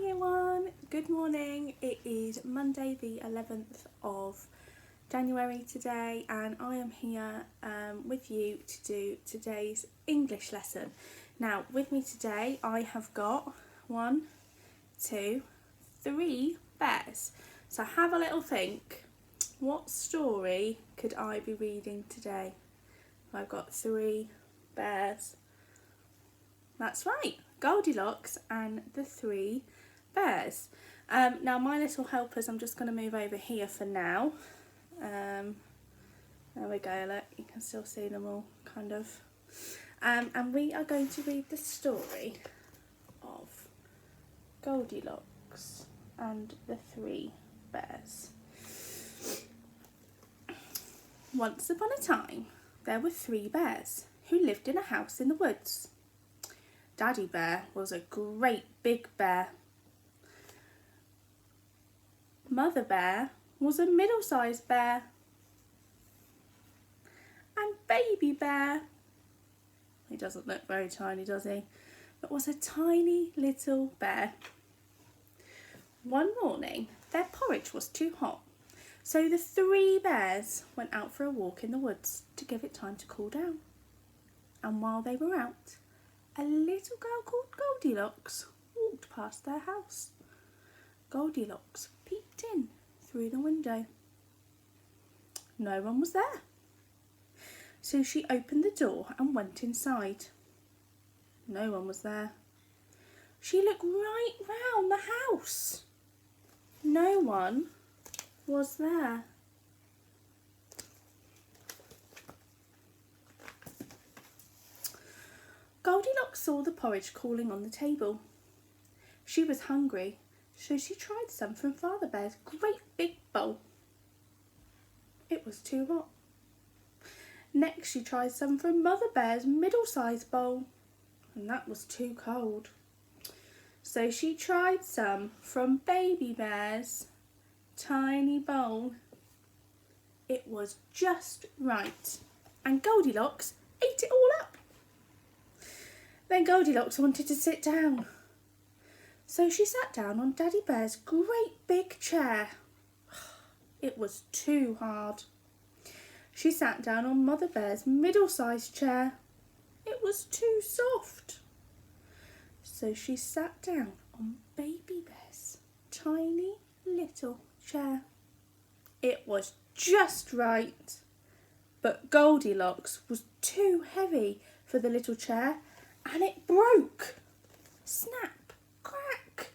everyone, good morning. It is Monday the 11th of January today, and I am here with you to do today's English lesson. Now with me today I have got 1, 2, 3 bears. So have a little think, what story could I be reading today? I've got 3 bears. That's right, Goldilocks and the 3 bears. Now my little helpers, I'm just going to move over here for now. There we go, look, you can still see them all, kind of. And we are going to read the story of Goldilocks and the 3 bears. Once upon a time, there were 3 bears who lived in a house in the woods. Daddy Bear was a great big bear. Mother Bear was a middle-sized bear. And Baby Bear, he doesn't look very tiny, does he? But was a tiny little bear. One morning, their porridge was too hot, so the 3 bears went out for a walk in the woods to give it time to cool down. And while they were out, a little girl called Goldilocks walked past their house. Goldilocks peeked in through the window. No one was there. So she opened the door and went inside. No one was there. She looked right round the house. No one was there. Goldilocks saw the porridge cooling on the table. She was hungry, so she tried some from Father Bear's great big bowl. It was too hot. Next she tried some from Mother Bear's middle-sized bowl, and that was too cold. So she tried some from Baby Bear's tiny bowl. It was just right, and Goldilocks ate it all up. Then Goldilocks wanted to sit down. So she sat down on Daddy Bear's great big chair. It was too hard. She sat down on Mother Bear's middle-sized chair. It was too soft. So she sat down on Baby Bear's tiny little chair. It was just right. But Goldilocks was too heavy for the little chair, and it broke. Snap, crack.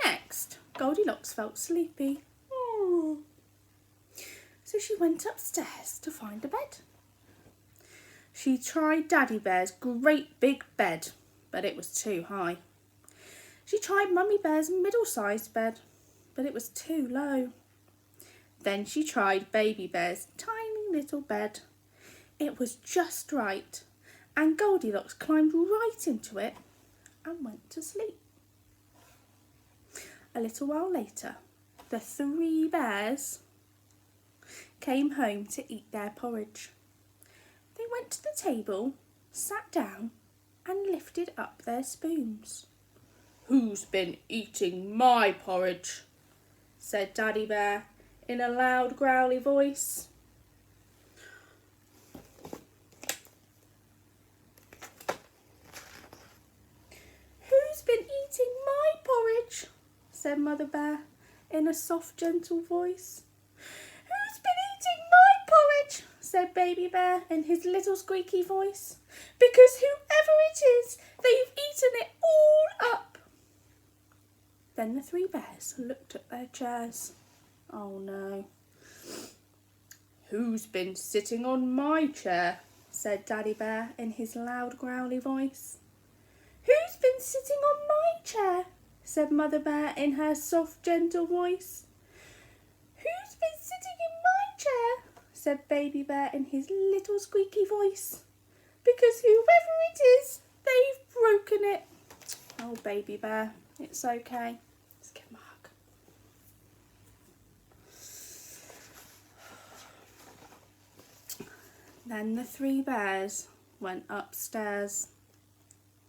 Next, Goldilocks felt sleepy. So she went upstairs to find a bed. She tried Daddy Bear's great big bed, but it was too high. She tried Mummy Bear's middle-sized bed, but it was too low. Then she tried Baby Bear's tiny little bed. It was just right, and Goldilocks climbed right into it and went to sleep. A little while later, the 3 bears came home to eat their porridge. They went to the table, sat down, and lifted up their spoons. "Who's been eating my porridge?" said Daddy Bear in a loud, growly voice. "Who's been eating my porridge?" said Mother Bear in a soft, gentle voice. "Who's been eating my porridge?" said Baby Bear in his little squeaky voice. "Because whoever it is, they've eaten it all up." Then the 3 bears looked at their chairs. Oh no. "Who's been sitting on my chair?" said Daddy Bear in his loud, growly voice. "Who's been sitting on my chair?" said Mother Bear in her soft, gentle voice. "Who's been sitting in my chair?" said Baby Bear in his little squeaky voice. "Because whoever it is, they've broken it." Oh, Baby Bear, it's okay. Let's give him a hug. Then the 3 bears went upstairs.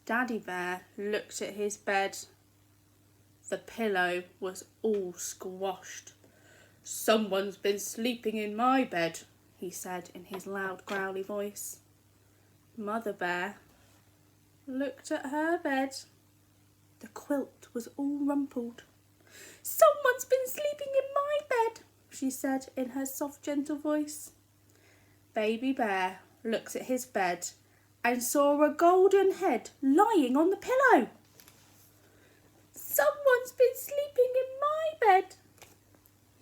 Daddy Bear looked at his bed. The pillow was all squashed. "Someone's been sleeping in my bed," he said in his loud growly voice. Mother Bear looked at her bed. The quilt was all rumpled. "Someone's been sleeping in my bed," she said in her soft, gentle voice. Baby Bear looked at his bed and saw a golden head lying on the pillow. "Someone's been sleeping in my bed,"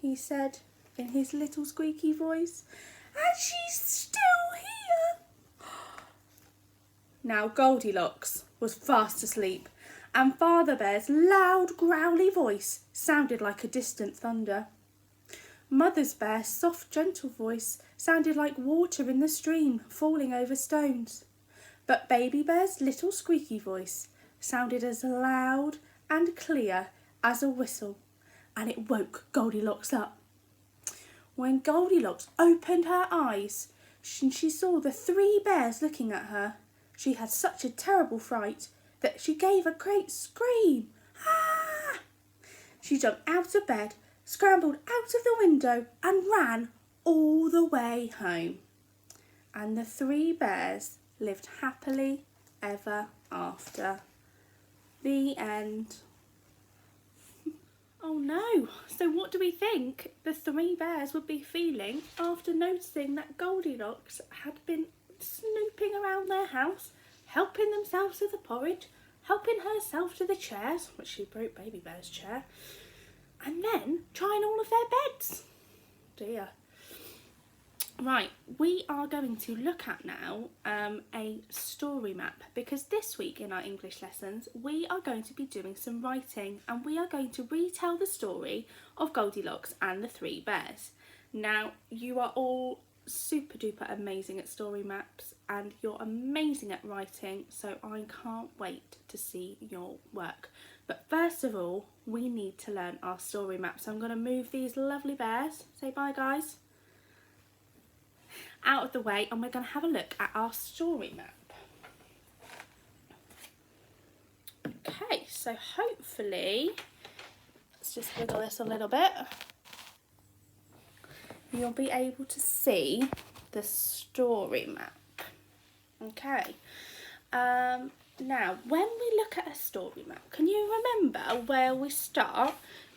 he said in his little squeaky voice, "and she's still here." Now Goldilocks was fast asleep, and Father Bear's loud growly voice sounded like a distant thunder. Mother Bear's soft gentle voice sounded like water in the stream falling over stones. But Baby Bear's little squeaky voice sounded as loud and clear as a whistle, and it woke Goldilocks up. When Goldilocks opened her eyes and she saw the 3 bears looking at her, she had such a terrible fright that she gave a great scream. Ah! She jumped out of bed, scrambled out of the window and ran all the way home. And the 3 bears lived happily ever after. The end. Oh no, so what do we think the 3 bears would be feeling after noticing that Goldilocks had been snooping around their house, helping themselves to the porridge, helping herself to the chairs, which she broke Baby Bear's chair, and then trying all of their beds? Dear. Right, we are going to look at now a story map, because this week in our English lessons we are going to be doing some writing and we are going to retell the story of Goldilocks and the 3 bears. Now, you are all super duper amazing at story maps and you're amazing at writing, so I can't wait to see your work. But first of all, we need to learn our story map, so I'm going to move these lovely bears, say bye guys, out of the way, and we're going to have a look at our story map. Okay, so hopefully, let's just wiggle this a little bit, you'll be able to see the story map. Okay, now when we look at a story map, can you remember where we start?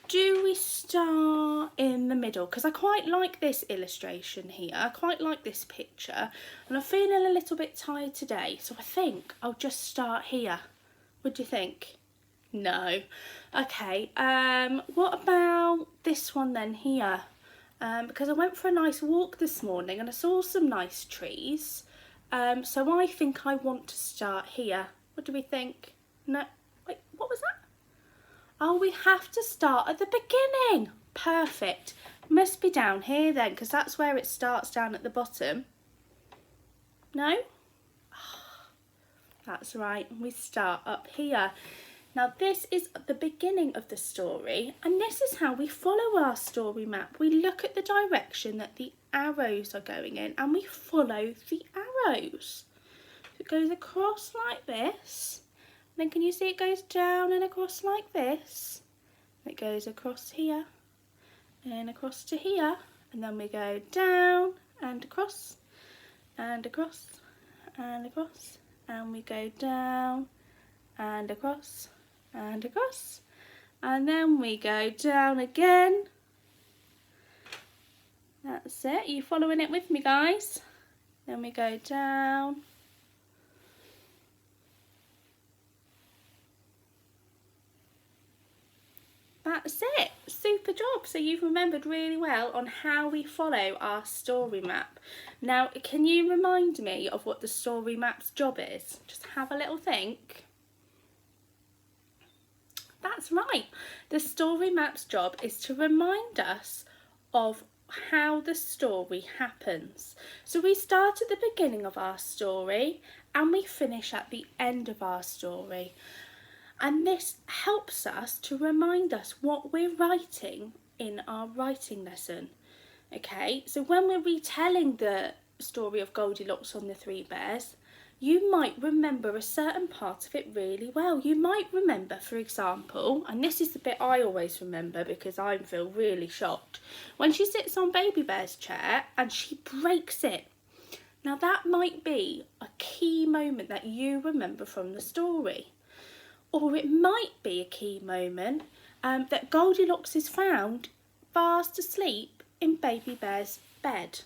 Do we start in the middle? Because I quite like this illustration here. I quite like this picture. And I'm feeling a little bit tired today. So I think I'll just start here. What do you think? No. Okay. What about this one then here? Because I went for a nice walk this morning and I saw some nice trees. So I think I want to start here. What do we think? No. Wait, what was that? Oh, we have to start at the beginning. Perfect. Must be down here then, because that's where it starts, down at the bottom. No? Oh, that's right. We start up here. Now, this is the beginning of the story, and this is how we follow our story map. We look at the direction that the arrows are going in, and we follow the arrows. It goes across like this. Then can you see it goes down and across like this? It goes across here and across to here, and then we go down and across and across and across, and we go down and across and across, and then we go down again. That's it. Are you following it with me, guys? Then we go down. That's it. Super job. So you've remembered really well on how we follow our story map. Now, can you remind me of what the story map's job is? Just have a little think. That's right. The story map's job is to remind us of how the story happens. So we start at the beginning of our story and we finish at the end of our story. And this helps us to remind us what we're writing in our writing lesson. Okay, so when we're retelling the story of Goldilocks and the 3 bears, you might remember a certain part of it really well. You might remember, for example, and this is the bit I always remember because I feel really shocked, when she sits on Baby Bear's chair and she breaks it. Now that might be a key moment that you remember from the story. Or it might be a key moment that Goldilocks is found fast asleep in Baby Bear's bed.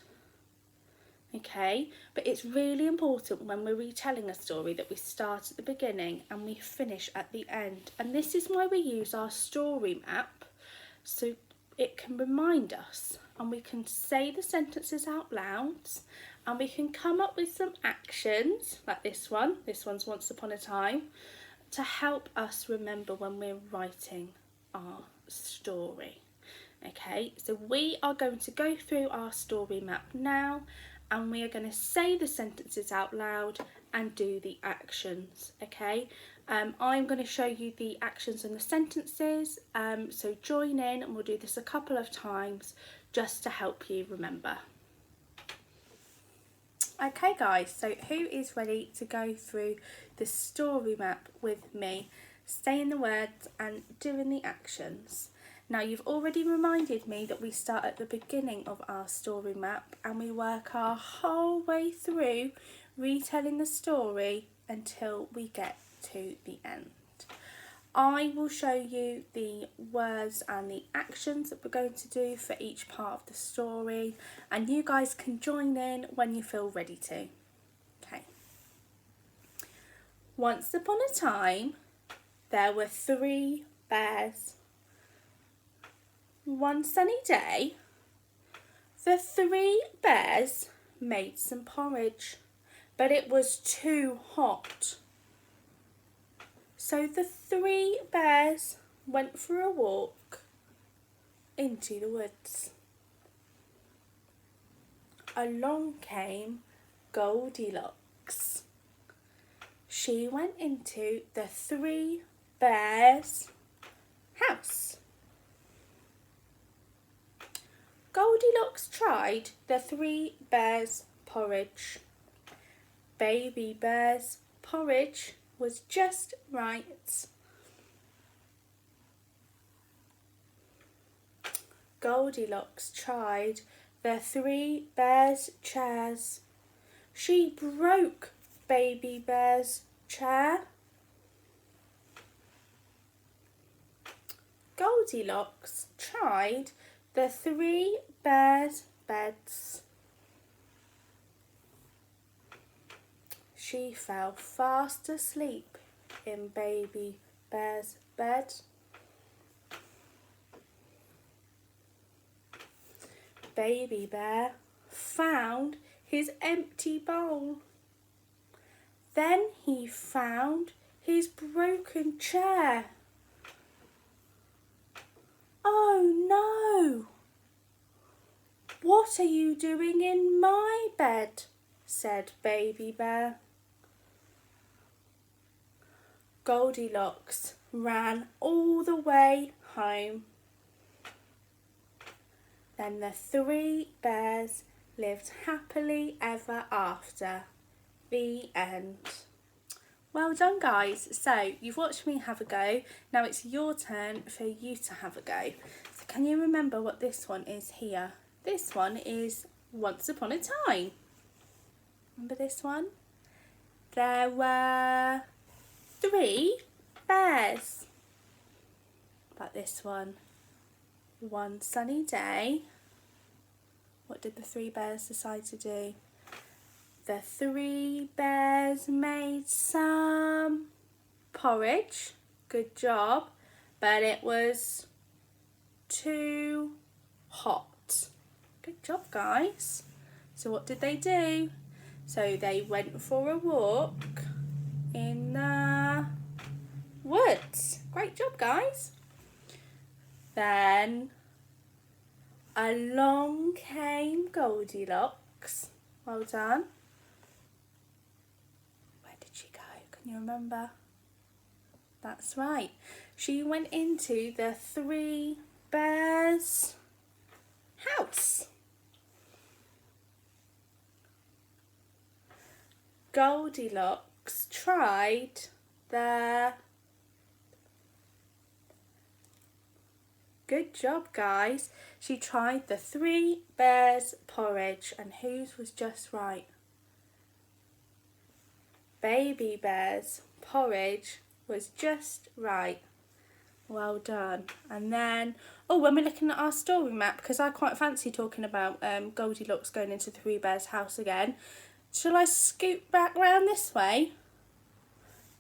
Okay, but it's really important when we're retelling a story that we start at the beginning and we finish at the end. And this is why we use our story map, so it can remind us and we can say the sentences out loud and we can come up with some actions like this one. This one's Once Upon a Time, to help us remember when we're writing our story. Okay, so we are going to go through our story map now and we are going to say the sentences out loud and do the actions. Okay, I'm going to show you the actions and the sentences, so join in and we'll do this a couple of times just to help you remember. Okay guys, so who is ready to go through the story map with me, saying the words and doing the actions? Now you've already reminded me that we start at the beginning of our story map and we work our whole way through retelling the story until we get to the end. I will show you the words and the actions that we're going to do for each part of the story, and you guys can join in when you feel ready to. Okay. Once upon a time, there were 3 bears. One sunny day, the 3 bears made some porridge, but it was too hot. So the 3 bears went for a walk into the woods. Along came Goldilocks. She went into the 3 bears' house. Goldilocks tried the 3 bears' porridge. Baby Bear's porridge was just right. Goldilocks tried the 3 bears' chairs. She broke Baby Bear's chair. Goldilocks tried the 3 bears' beds. She fell fast asleep in Baby Bear's bed. Baby Bear found his empty bowl. Then he found his broken chair. Oh no! What are you doing in my bed? Said Baby Bear. Goldilocks ran all the way home. Then the 3 bears lived happily ever after. The end. Well done guys. So you've watched me have a go. Now it's your turn for you to have a go. So can you remember what this one is here? This one is Once Upon a Time. Remember this one? There were 3 bears. About this one. One sunny day. What did the 3 bears decide to do? The 3 bears made some porridge. Good job. But it was too hot. Good job, guys. So what did they do? So they went for a walk in the woods. Great job, guys. Then along came Goldilocks. Well done. Where did she go? Can you remember? That's right. She went into the 3 bears' house. Goldilocks tried the... Good job, guys. She tried the 3 bears porridge, and whose was just right? Baby bear's porridge was just right. Well done. And then, oh, when we're looking at our story map, because I quite fancy talking about Goldilocks going into 3 bears' house again, shall I scoot back round this way?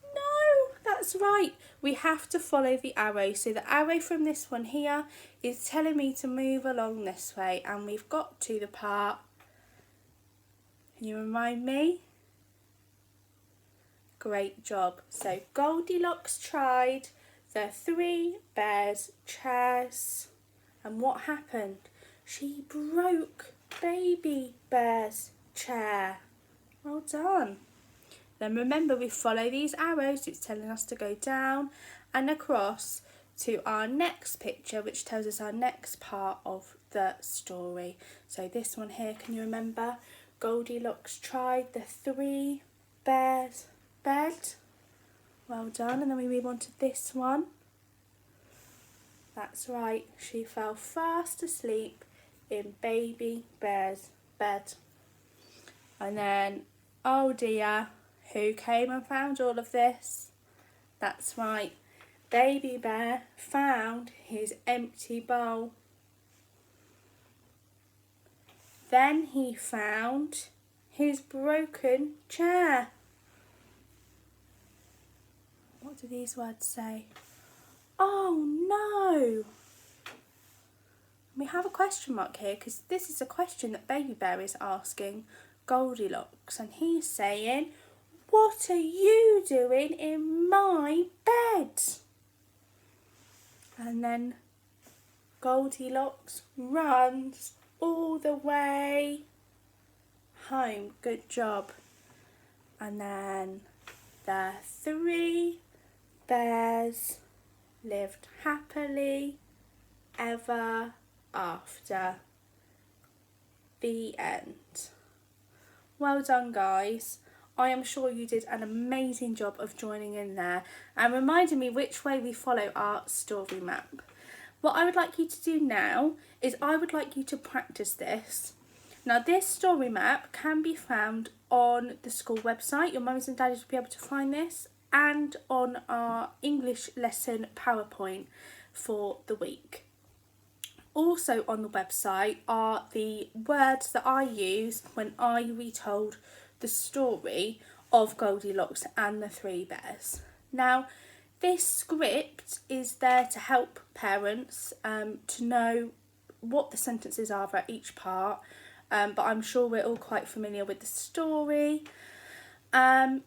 No, that's right. We have to follow the arrow. So the arrow from this one here is telling me to move along this way, and we've got to the part. Can you remind me? Great job. So Goldilocks tried the 3 bears' chairs, and what happened? She broke Baby Bear's chair. Well done. Then remember, we follow these arrows. It's telling us to go down and across to our next picture, which tells us our next part of the story. So this one here, can you remember? Goldilocks tried the 3 bears' bed. Well done. And then we move on to this one. That's right. She fell fast asleep in Baby Bear's bed. And then, oh dear, who came and found all of this? That's right. Baby Bear found his empty bowl. Then he found his broken chair. What do these words say? Oh no! We have a question mark here because this is a question that Baby Bear is asking Goldilocks, and he's saying, what are you doing in my bed? And then Goldilocks runs all the way home. Good job. And then the 3 bears lived happily ever after. The end. Well done, guys. I am sure you did an amazing job of joining in there and reminding me which way we follow our story map. What I would like you to do now is I would like you to practice this. Now, this story map can be found on the school website. Your mums and daddies will be able to find this, and on our English lesson PowerPoint for the week. Also on the website are the words that I use when I retold the story of Goldilocks and the 3 bears. Now, this script is there to help parents to know what the sentences are at each part, but I'm sure we're all quite familiar with the story. And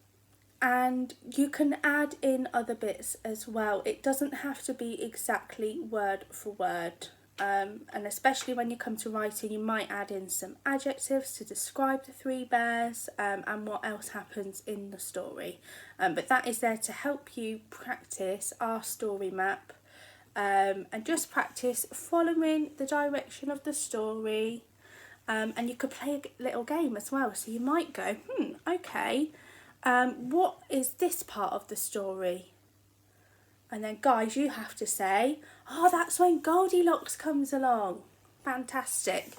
you can add in other bits as well. It doesn't have to be exactly word for word. And especially when you come to writing, you might add in some adjectives to describe the 3 bears and what else happens in the story. But that is there to help you practice our story map and just practice following the direction of the story. And you could play a little game as well. So you might go, okay, what is this part of the story? And then, guys, you have to say, oh, that's when Goldilocks comes along. Fantastic.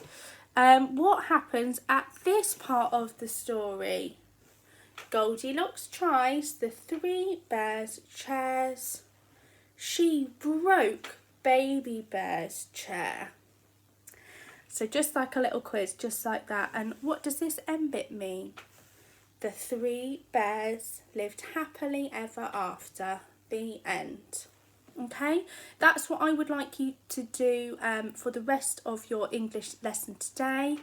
What happens at this part of the story? Goldilocks tries the 3 bears' chairs. She broke Baby Bear's chair. So just like a little quiz, just like that. And what does this end bit mean? The 3 bears lived happily ever after. The end. Okay, that's what I would like you to do for the rest of your English lesson today.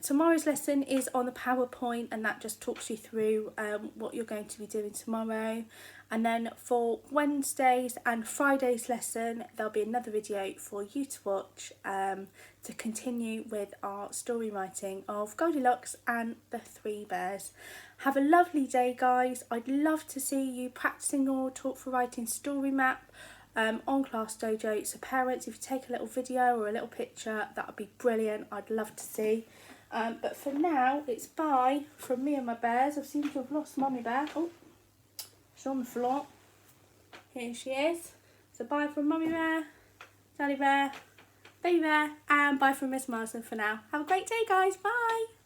Tomorrow's lesson is on the PowerPoint, and that just talks you through what you're going to be doing tomorrow. And then for Wednesday's and Friday's lesson, there'll be another video for you to watch to continue with our story writing of Goldilocks and the 3 bears. Have a lovely day, guys. I'd love to see you practicing your Talk for Writing story map on Class Dojo. So parents, if you take a little video or a little picture, that would be brilliant. I'd love to see. But for now, it's bye from me and my bears. I seem to have lost Mummy Bear. Oh, she's on the floor. Here she is. So bye from Mummy Bear, Daddy Bear, Baby Bear, and bye from Miss Marsden for now. Have a great day, guys. Bye.